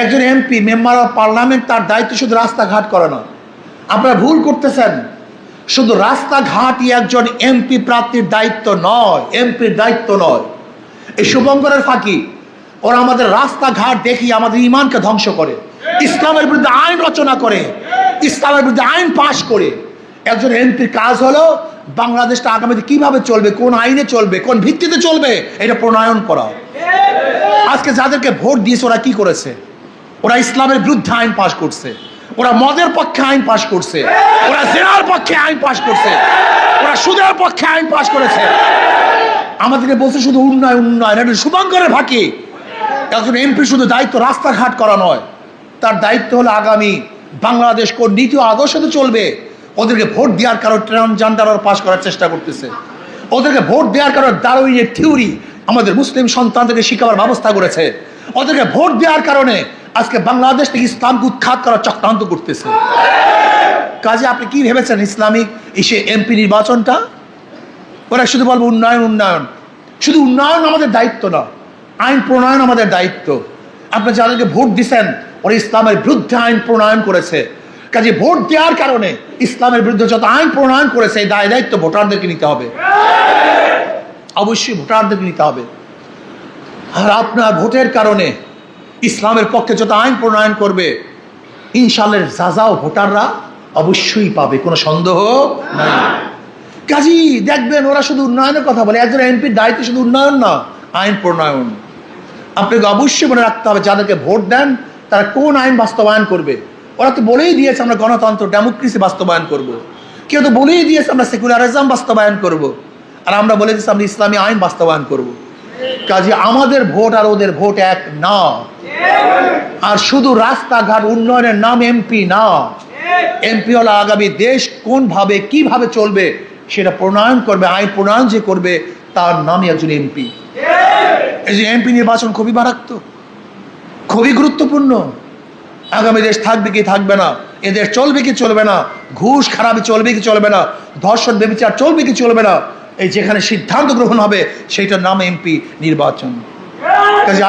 একজন MP, member of parliament, তার দায়িত্ব শুধু রাস্তাঘাট করে না। আপনারা ভুল করতেছেন। শুধু রাস্তাঘাটই একজন এমপি প্রার্থীর দায়িত্ব নয়, এমপির দায়িত্ব নয়। এই শুভঙ্করের ফাঁকি, ওরা আমাদের রাস্তাঘাট দেখিয়ে আমাদের ইমানকে ধ্বংস করে, ইসলামের বিরুদ্ধে আইন রচনা করে, ইসলামের বিরুদ্ধে আইন পাশ করে। একজন এমপির কাজ হলো বাংলাদেশটা আগামীতে কিভাবে চলবে, কোন আইনে চলবে, কোন ভিত্তিতে চলবে, এটা প্রণয়ন করা। আজকে যাদেরকে ভোট দিয়েছে ওরা কি করেছে? ওরা ইসলামের বিরুদ্ধে আইন পাশ করছে, ওরা মদের পক্ষে আইন পাশ করছে, ওরা জেনার পক্ষে আইন পাশ করছে, ওরা সুদের পক্ষে আইন পাশ করেছে। আমাদেরকে বলছে শুধু উন্নয়ন উন্নয়ন। এটা শুভঙ্করের ফাঁকি। একজন এমপি শুধু দায়িত্ব রাস্তাঘাট করা নয়, তার দায়িত্ব হলো আগামী বাংলাদেশ কোন নীতি ও আদর্শতে চলবে। ওদেরকে ভোট দেওয়ার কারণে ট্রান্সজেন্ডার পাস করার চেষ্টা করতেছে। ওদেরকে ভোট দেওয়ার কারণে ডারউইনের থিওরি আমাদের মুসলিম সন্তানদেরকে শিখাবার ব্যবস্থা করেছে। ওদেরকে ভোট দেওয়ার কারণে আজকে বাংলাদেশ থেকে ইসলামকে উৎখাত করার চক্রান্ত করতেছে। কাজে আপনি কি ভেবেছেন ইসলামিক এসে এমপি নির্বাচনটা? ওরা শুধু বলবো উন্নয়ন উন্নয়ন। শুধু উন্নয়ন আমাদের দায়িত্ব না, আইন প্রণয়ন আমাদের দায়িত্ব। আপনি যাদেরকে ভোট দিচ্ছেন ওরা ইসলামের বিরুদ্ধে আইন প্রণয়ন করেছে। কাজে ভোট দেওয়ার কারণে ইসলামের বিরুদ্ধে যত আইন প্রণয়ন করেছে এই দায় দায়িত্ব ভোটারদেরকে নিতে হবে, অবশ্যই ভোটারদেরকে নিতে হবে। আর আপনার ভোটের কারণে ইসলামের পক্ষে যত আইন প্রণয়ন করবে ইনশাআল্লাহ সাজাও ভোটাররা অবশ্যই পাবে, কোনো সন্দেহ নাই। কাজী দেখবেন ওরা শুধু উন্নয়নের কথা বলে। একজন এমপির দায়িত্ব শুধু উন্নয়ন না, আইন প্রণয়ন। আপনাকে অবশ্যই মনে রাখতে হবে যাদেরকে ভোট দেন তারা কোন আইন বাস্তবায়ন করবে। ওরা তো বলেই দিয়েছে আমরা গণতন্ত্র ডেমোক্রেসি বাস্তবায়ন করব। কেউ তো বলেই দিয়েছে আমরা সেকুলারিজম বাস্তবায়ন করব। আর আমরা বলে দিচ্ছি আমরা ইসলামী আইন বাস্তবায়ন করব। কাজে আমাদের ভোট আর ওদের ভোট এক না। আর শুধু রাস্তাঘাট উন্নয়নের নাম এমপি না। এমপি হলো আগামী দেশ কোনভাবে কিভাবে চলবে সেটা প্রণয়ন করবে, আইন প্রণয়ন যে করবে তার নামই একজন এমপি। এই যে এমপি নির্বাচন খুবই মারাত্মক, খুবই গুরুত্বপূর্ণ। আগামী দেশ থাকবে কি থাকবে না, এদের চলবে কি চলবে না, ঘুষ খারাপি চলবে কি চলবে না, ধর্ষণ ব্যভিচার চলবে কি চলবে না, এই যেখানে সিদ্ধান্ত গ্রহণ হবে সেইটার নাম এমপি নির্বাচন। কাজে